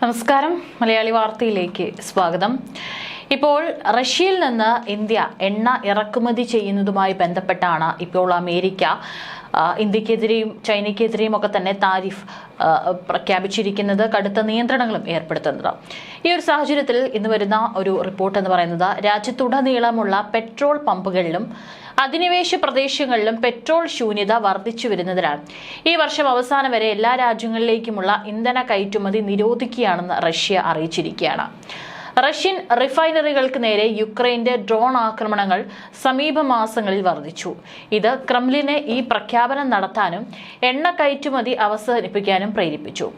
നമസ്കാരം, മലയാളി വാർത്തയിലേക്ക് സ്വാഗതം. ഇപ്പോൾ റഷ്യയിൽ നിന്ന് ഇന്ത്യ എണ്ണ ഇറക്കുമതി ചെയ്യുന്നതുമായി ബന്ധപ്പെട്ടാണ് ഇപ്പോൾ അമേരിക്ക ഇന്ത്യക്കെതിരെയും ചൈനയ്ക്കെതിരെയും ഒക്കെ തന്നെ താരിഫ് പ്രഖ്യാപിച്ചിരിക്കുന്നത്, കടുത്ത നിയന്ത്രണങ്ങളും ഏർപ്പെടുത്തുന്നത്. ഈ ഒരു സാഹചര്യത്തിൽ ഇന്ന് വരുന്ന ഒരു റിപ്പോർട്ട് എന്ന് പറയുന്നത് രാജ്യത്തുടനീളമുള്ള പെട്രോൾ പമ്പുകളിലും അധിനിവേശ പ്രദേശങ്ങളിലും പെട്രോൾ ശൂന്യത വർദ്ധിച്ചു വരുന്നതിനാൽ ഈ വർഷം അവസാനം വരെ എല്ലാ രാജ്യങ്ങളിലേക്കുമുള്ള ഇന്ധന കയറ്റുമതി നിരോധിക്കുകയാണെന്ന് റഷ്യ അറിയിച്ചിരിക്കുകയാണ്. റഷ്യൻ റിഫൈനറികൾക്ക് നേരെ യുക്രൈന്റെ ഡ്രോൺ ആക്രമണങ്ങൾ സമീപ മാസങ്ങളിൽ വർദ്ധിച്ചു. ഇത് ക്രെംലിനെ ഈ പ്രഖ്യാപനം നടത്താനും എണ്ണ കയറ്റുമതി അവസാനിപ്പിക്കാനും പ്രേരിപ്പിച്ചു.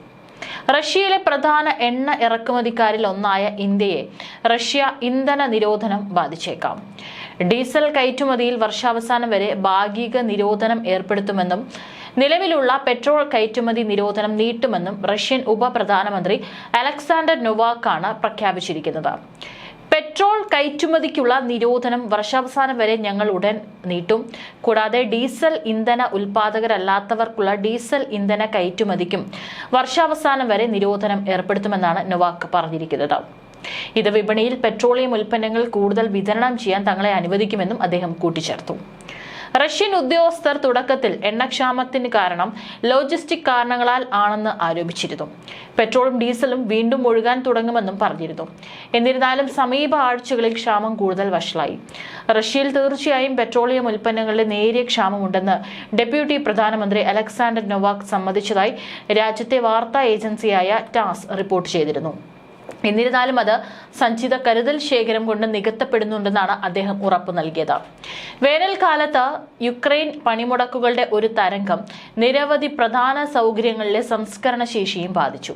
റഷ്യയിലെ പ്രധാന എണ്ണ ഇറക്കുമതിക്കാരിൽ ഒന്നായ ഇന്ത്യയെ റഷ്യ ഇന്ധന നിരോധനം ബാധിച്ചേക്കാം. ഡീസൽ കയറ്റുമതിയിൽ വർഷാവസാനം വരെ ഭാഗിക നിരോധനം ഏർപ്പെടുത്തുമെന്നും നിലവിലുള്ള പെട്രോൾ കയറ്റുമതി നിരോധനം നീട്ടുമെന്നും റഷ്യൻ ഉപപ്രധാനമന്ത്രി അലക്സാണ്ടർ നൊവാക്കാണ് പ്രഖ്യാപിച്ചിരിക്കുന്നത്. പെട്രോൾ കയറ്റുമതിക്കുള്ള നിരോധനം വർഷാവസാനം വരെ ഞങ്ങൾ ഉടൻ നീട്ടും. കൂടാതെ ഡീസൽ ഇന്ധന ഉൽപാദകരല്ലാത്തവർക്കുള്ള ഡീസൽ ഇന്ധന കയറ്റുമതിക്കും വർഷാവസാനം വരെ നിരോധനം ഏർപ്പെടുത്തുമെന്നാണ് നൊവാക്ക് പറഞ്ഞിരിക്കുന്നത്. ഇത് വിപണിയിൽ പെട്രോളിയം ഉൽപ്പന്നങ്ങൾ കൂടുതൽ വിതരണം ചെയ്യാൻ തങ്ങളെ അനുവദിക്കുമെന്നും അദ്ദേഹം കൂട്ടിച്ചേർത്തു. റഷ്യൻ ഉദ്യോഗസ്ഥർ തുടക്കത്തിൽ എണ്ണക്ഷാമത്തിന് കാരണം ലോജിസ്റ്റിക് കാരണങ്ങളാൽ ആണെന്ന് ആരോപിച്ചിരുന്നു. പെട്രോളും ഡീസലും വീണ്ടും ഒഴുകാൻ തുടങ്ങുമെന്നും പറഞ്ഞിരുന്നു. എന്നിരുന്നാലും സമീപ ആഴ്ചകളിൽ ക്ഷാമം കൂടുതൽ വഷളായി. റഷ്യയിൽ തീർച്ചയായും പെട്രോളിയം ഉൽപ്പന്നങ്ങളുടെ നേരിയ ക്ഷാമമുണ്ടെന്ന് ഡെപ്യൂട്ടി പ്രധാനമന്ത്രി അലക്സാണ്ടർ നൊവാക്ക് സമ്മതിച്ചതായി രാജ്യത്തെ വാർത്താ ഏജൻസിയായ ടാസ് റിപ്പോർട്ട് ചെയ്തിരുന്നു. എന്നിരുന്നാലും അത് സഞ്ചിത കരുതൽ ശേഖരം കൊണ്ട് നികത്തപ്പെടുന്നുണ്ടെന്നാണ് അദ്ദേഹം ഉറപ്പു നൽകിയത്. വേനൽക്കാലത്ത് യുക്രൈൻ പണിമുടക്കുകളുടെ ഒരു തരംഗം നിരവധി പ്രധാന സൗകര്യങ്ങളിലെ സംസ്കരണ ശേഷിയും ബാധിച്ചു.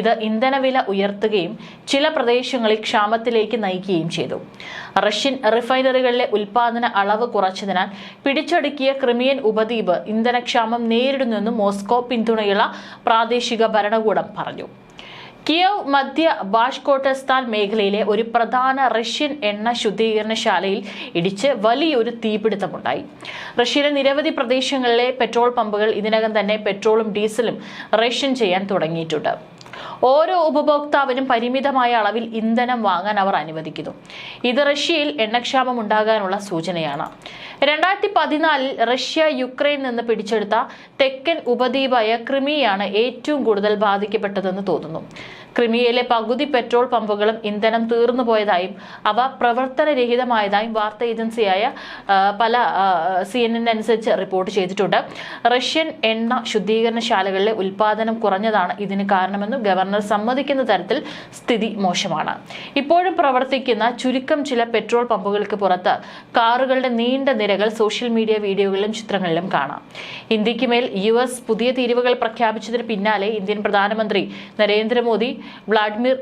ഇത് ഇന്ധനവില ഉയർത്തുകയും ചില പ്രദേശങ്ങളിൽ ക്ഷാമത്തിലേക്ക് നയിക്കുകയും ചെയ്തു. റഷ്യൻ റിഫൈനറികളിലെ ഉൽപാദന അളവ് കുറച്ചതിനാൽ പിടിച്ചടുക്കിയ ക്രിമിയൻ ഉപദ്വീപ് ഇന്ധനക്ഷാമം നേരിടുന്നുവെന്നും മോസ്കോ പിന്തുണയുള്ള പ്രാദേശിക ഭരണകൂടം പറഞ്ഞു. കിയവ് മധ്യ ബാഷ്കോട്ടസ്ഥാൻ മേഖലയിലെ ഒരു പ്രധാന റഷ്യൻ എണ്ണ ശുദ്ധീകരണശാലയിൽ ഇടിച്ച് വലിയൊരു തീപിടുത്തമുണ്ടായി. റഷ്യയിലെ നിരവധി പ്രദേശങ്ങളിലെ പെട്രോൾ പമ്പുകൾ ഇതിനകം തന്നെ പെട്രോളും ഡീസലും റേഷൻ ചെയ്യാൻ തുടങ്ങിയിട്ടുണ്ട്. ഓരോ ഉപഭോക്താവിനും പരിമിതമായ അളവിൽ ഇന്ധനം വാങ്ങാൻ അവർ അനുവദിക്കുന്നു. ഇത് റഷ്യയിൽ എണ്ണക്ഷാമം ഉണ്ടാകാനുള്ള സൂചനയാണ്. 2014 റഷ്യ യുക്രൈൻ നിന്ന് പിടിച്ചെടുത്ത തെക്കൻ ഉപദ്വീപായ ക്രിമിയാണ് ഏറ്റവും കൂടുതൽ ബാധിക്കപ്പെട്ടതെന്ന് തോന്നുന്നു. ക്രിമിയയിലെ പകുതി പെട്രോൾ പമ്പുകളും ഇന്ധനം തീർന്നുപോയതായും അവ പ്രവർത്തനരഹിതമായതായും വാർത്താ ഏജൻസിയായ പല CNN അനുസരിച്ച് റിപ്പോർട്ട് ചെയ്തിട്ടുണ്ട്. റഷ്യൻ എണ്ണ ശുദ്ധീകരണശാലകളിലെ ഉൽപാദനം കുറഞ്ഞതാണ് ഇതിന് കാരണമെന്നും ഗവർണർ സമ്മതിക്കുന്ന തരത്തിൽ സ്ഥിതി മോശമാണ്. ഇപ്പോഴും പ്രവർത്തിക്കുന്ന ചുരുക്കം ചില പെട്രോൾ പമ്പുകൾക്ക് പുറത്ത് കാറുകളുടെ നീണ്ട നിരകൾ സോഷ്യൽ മീഡിയ വീഡിയോകളിലും ചിത്രങ്ങളിലും കാണാം. ഇന്ത്യക്ക് മേൽ US പുതിയ തീരുവകൾ പ്രഖ്യാപിച്ചതിന് പിന്നാലെ ഇന്ത്യൻ പ്രധാനമന്ത്രി നരേന്ദ്രമോദി വ്ളാഡിമിർ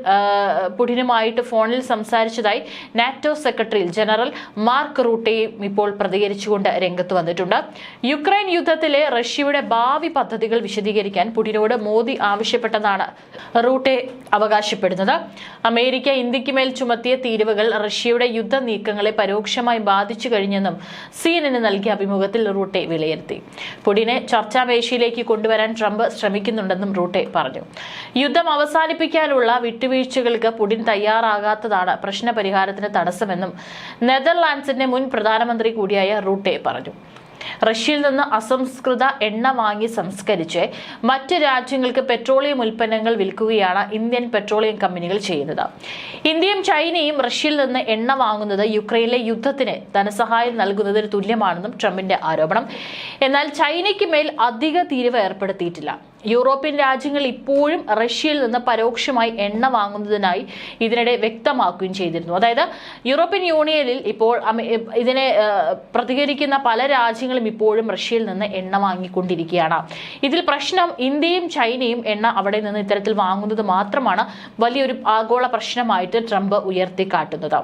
പുടിനുമായിട്ട് ഫോണിൽ സംസാരിച്ചതായി നാറ്റോ സെക്രട്ടറി ജനറൽ മാർക്ക് റൂട്ടെയും ഇപ്പോൾ പ്രതികരിച്ചുകൊണ്ട് രംഗത്ത് വന്നിട്ടുണ്ട്. യുക്രൈൻ യുദ്ധത്തിലെ റഷ്യയുടെ ഭാവി പദ്ധതികൾ വിശദീകരിക്കാൻ പുടിനോട് മോദി ആവശ്യപ്പെട്ടതാണ് റൂട്ടെ അവകാശപ്പെടുന്നത്. അമേരിക്ക ഇന്ത്യക്ക് മേൽ ചുമത്തിയ തീരുവകൾ റഷ്യയുടെ യുദ്ധ നീക്കങ്ങളെ പരോക്ഷമായി ബാധിച്ചു കഴിഞ്ഞെന്നും CNN നൽകിയ അഭിമുഖത്തിൽ റൂട്ടെ വിലയിരുത്തി. പുടിനെ ചർച്ചാമേശയിലേക്ക് കൊണ്ടുവരാൻ ട്രംപ് ശ്രമിക്കുന്നുണ്ടെന്നും റൂട്ടെ പറഞ്ഞു. യുദ്ധം അവസാനിപ്പിക്കാനുള്ള വിട്ടുവീഴ്ചകൾക്ക് പുടിൻ തയ്യാറാകാത്തതാണ് പ്രശ്ന പരിഹാരത്തിന് തടസ്സമെന്നും നെതർലാൻഡ്സിന്റെ മുൻ പ്രധാനമന്ത്രി കൂടിയായ റൂട്ടെ പറഞ്ഞു. റഷ്യയിൽ നിന്ന് അസംസ്കൃത എണ്ണ വാങ്ങി സംസ്കരിച്ച് മറ്റ് രാജ്യങ്ങൾക്ക് പെട്രോളിയം ഉൽപ്പന്നങ്ങൾ വിൽക്കുകയാണ് ഇന്ത്യൻ പെട്രോളിയം കമ്പനികൾ ചെയ്യുന്നത്. ഇന്ത്യയും ചൈനയും റഷ്യയിൽ നിന്ന് എണ്ണ വാങ്ങുന്നത് യുക്രൈനിലെ യുദ്ധത്തിന് ധനസഹായം നൽകുന്നതിന് തുല്യമാണെന്നും ട്രംപിന്റെ ആരോപണം. എന്നാൽ ചൈനയ്ക്ക് മേൽ അധിക തീരുവ ഏർപ്പെടുത്തിയിട്ടില്ല. യൂറോപ്യൻ രാജ്യങ്ങൾ ഇപ്പോഴും റഷ്യയിൽ നിന്ന് പരോക്ഷമായി എണ്ണ വാങ്ങുന്നതിനായി ഇതിനിടെ വ്യക്തമാക്കുകയും ചെയ്തിരുന്നു. അതായത് യൂറോപ്യൻ യൂണിയനിൽ ഇപ്പോൾ ഇതിനെ പ്രതികരിക്കുന്ന പല രാജ്യങ്ങളും ഇപ്പോഴും റഷ്യയിൽ നിന്ന് എണ്ണ വാങ്ങിക്കൊണ്ടിരിക്കുകയാണ്. ഇതിൽ പ്രശ്നം ഇന്ത്യയും ചൈനയും എണ്ണ അവിടെ നിന്ന് ഇത്തരത്തിൽ വാങ്ങുന്നത് മാത്രമാണ് വലിയൊരു ആഗോള പ്രശ്നമായിട്ട് ട്രംപ് ഉയർത്തിക്കാട്ടുന്നത്.